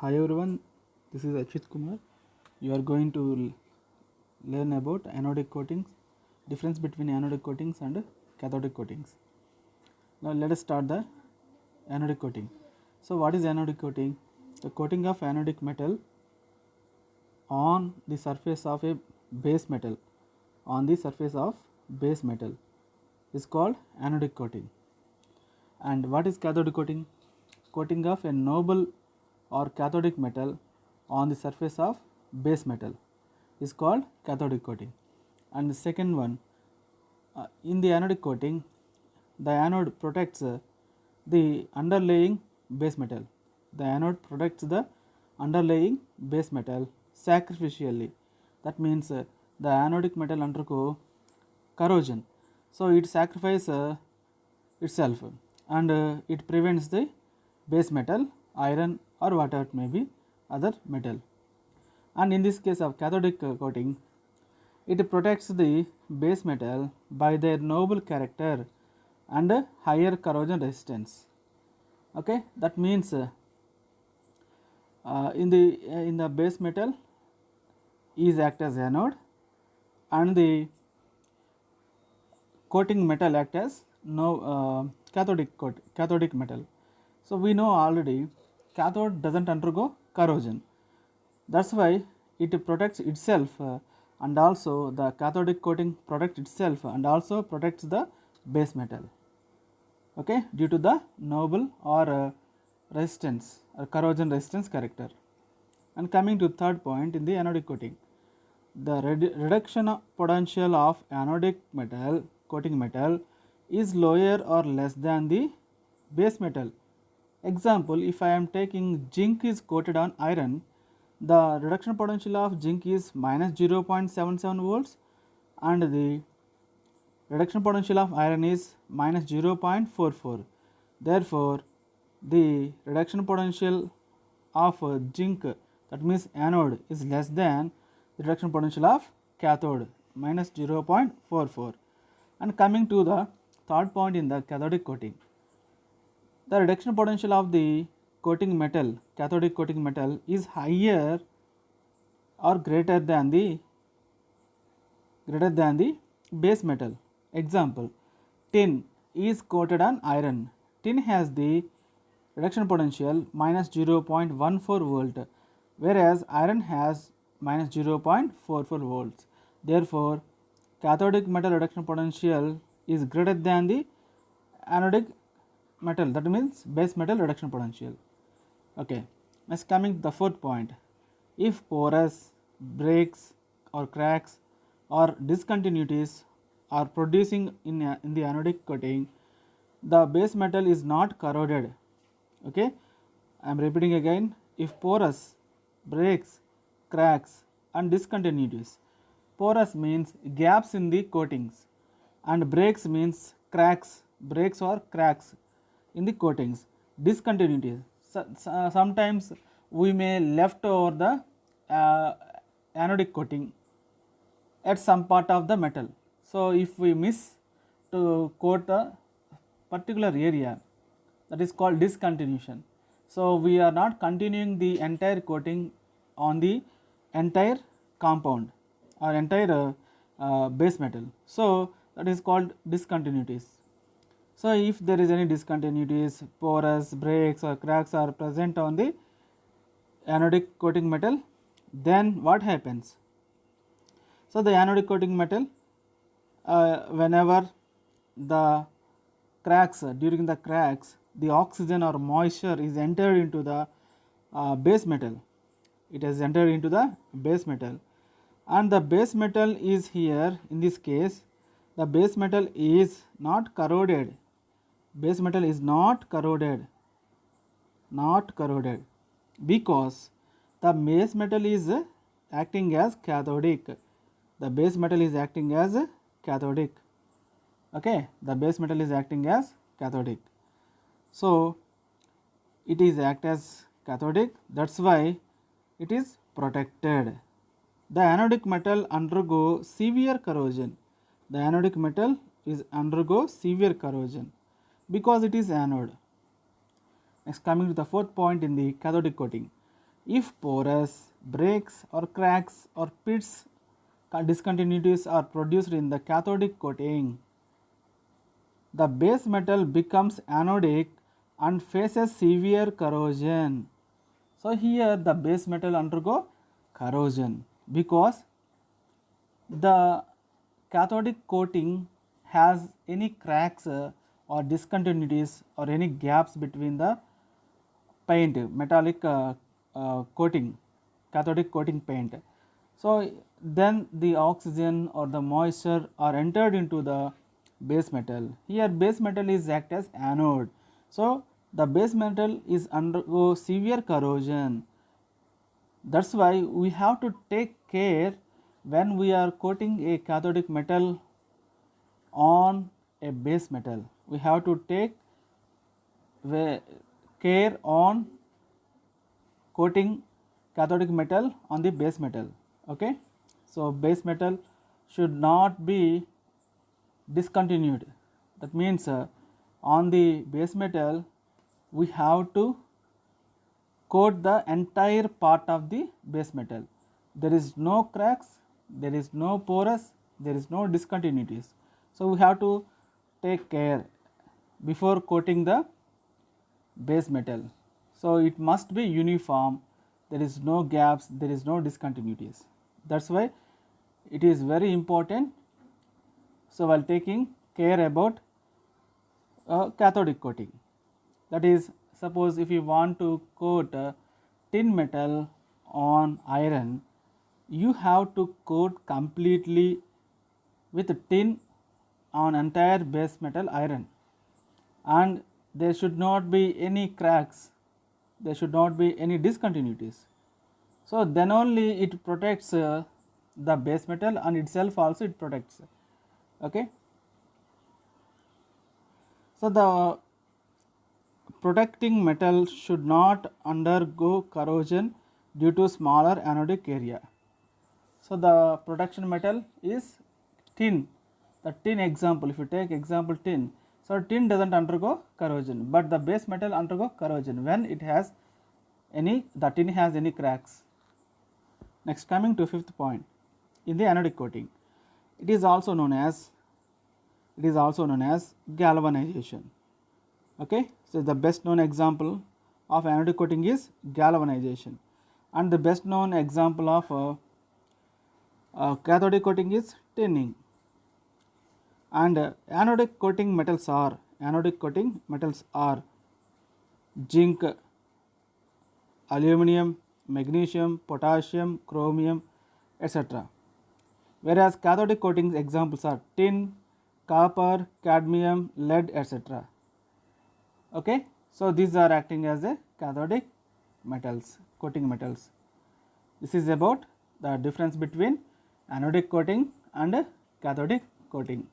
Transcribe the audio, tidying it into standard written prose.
Hi everyone, this is Achit Kumar. You are going to learn about anodic coatings, difference between anodic coatings and cathodic coatings. Now let us start the anodic coating. So what is anodic coating? The coating of anodic metal on the surface of a base metal is called anodic coating. And what is cathodic coating? Coating of a noble or cathodic metal on the surface of base metal is called cathodic coating. And the second one, in the anodic coating, the anode protects the underlying base metal. The anode protects the underlying base metal sacrificially. That means the anodic metal undergo corrosion, so it sacrifices itself, and it prevents the base metal, iron or whatever it may be, other metal. And in this case of cathodic coating, it protects the base metal by their noble character and higher corrosion resistance. Okay, that means in the base metal is act as anode, and the coating metal act as cathodic metal. So we know already cathode doesn't undergo corrosion. That's why it protects itself, and also the cathodic coating protects itself and also protects the base metal. Okay, due to the noble or resistance or corrosion resistance character. And coming to third point in the anodic coating, the reduction potential of anodic metal coating metal is lower or less than the base metal. Example, if I am taking zinc is coated on iron, the reduction potential of zinc is minus 0.77 volts and the reduction potential of iron is minus 0.44. Therefore, the reduction potential of zinc, that means anode, is less than the reduction potential of cathode, minus 0.44. And coming to the third point in the cathodic coating, the reduction potential of the coating metal, cathodic coating metal, is higher or greater than the base metal. Example, tin is coated on iron. Tin has the reduction potential minus 0.14 volt, whereas iron has minus 0.44 volts. Therefore, cathodic metal reduction potential is greater than the anodic metal, that means base metal reduction potential. Okay, next coming to the fourth point, if porous, breaks or cracks or discontinuities are producing in the anodic coating, the base metal is not corroded. Okay, I am repeating again, if porous, breaks, cracks and discontinuities. Porous means gaps in the coatings, and breaks means cracks, breaks or cracks in the coatings. Discontinuities, sometimes we may left over the anodic coating at some part of the metal. So if we miss to coat a particular area, that is called discontinuation. So we are not continuing the entire coating on the entire compound or entire base metal. So that is called discontinuities. So if there is any discontinuities, porous, breaks or cracks are present on the anodic coating metal, then what happens? So the anodic coating metal, whenever the cracks, during the cracks, the oxygen or moisture is entered into the base metal. It has entered into the base metal, and the base metal is here. In this case, the base metal is not corroded. Base metal is not corroded, because the base metal is acting as cathodic. The base metal is acting as cathodic. Okay, the base metal is acting as cathodic. So it is act as cathodic, that's why it is protected. The anodic metal undergo severe corrosion. The anodic metal is undergo severe corrosion because it is anode. Next, coming to the fourth point in the cathodic coating, if pores, breaks or cracks or pits discontinuities are produced in the cathodic coating, the base metal becomes anodic and faces severe corrosion. So here the base metal undergo corrosion because the cathodic coating has any cracks or discontinuities or any gaps between the paint metallic coating, cathodic coating paint. So then the oxygen or the moisture are entered into the base metal. Here base metal is act as anode. So the base metal is undergo severe corrosion. That's why we have to take care when we are coating a cathodic metal on a base metal. We have to take care on coating cathodic metal on the base metal. Okay, so base metal should not be discontinued. That means on the base metal we have to coat the entire part of the base metal. There is no cracks, there is no porous, there is no discontinuities. So we have to take care before coating the base metal. So it must be uniform, there is no gaps, there is no discontinuities. That's why it is very important. So while taking care about cathodic coating, that is, suppose if you want to coat tin metal on iron, you have to coat completely with tin on entire base metal iron, and there should not be any cracks, there should not be any discontinuities. So then only it protects the base metal, and itself also it protects. Okay. So the protecting metal should not undergo corrosion due to smaller anodic area. So the protection metal is tin. The tin example, if you take example tin, so tin doesn't undergo corrosion, but the base metal undergo corrosion when it has the tin has any cracks. Next, coming to fifth point, in the anodic coating, it is also known as galvanization. Okay, so the best known example of anodic coating is galvanization, and the best known example of cathodic coating is tinning. And anodic coating metals are zinc, aluminum, magnesium, potassium, chromium, etc. Whereas cathodic coating examples are tin, copper, cadmium, lead, etc. Okay, so these are acting as a cathodic metals, coating metals. This is about the difference between anodic coating and cathodic coating.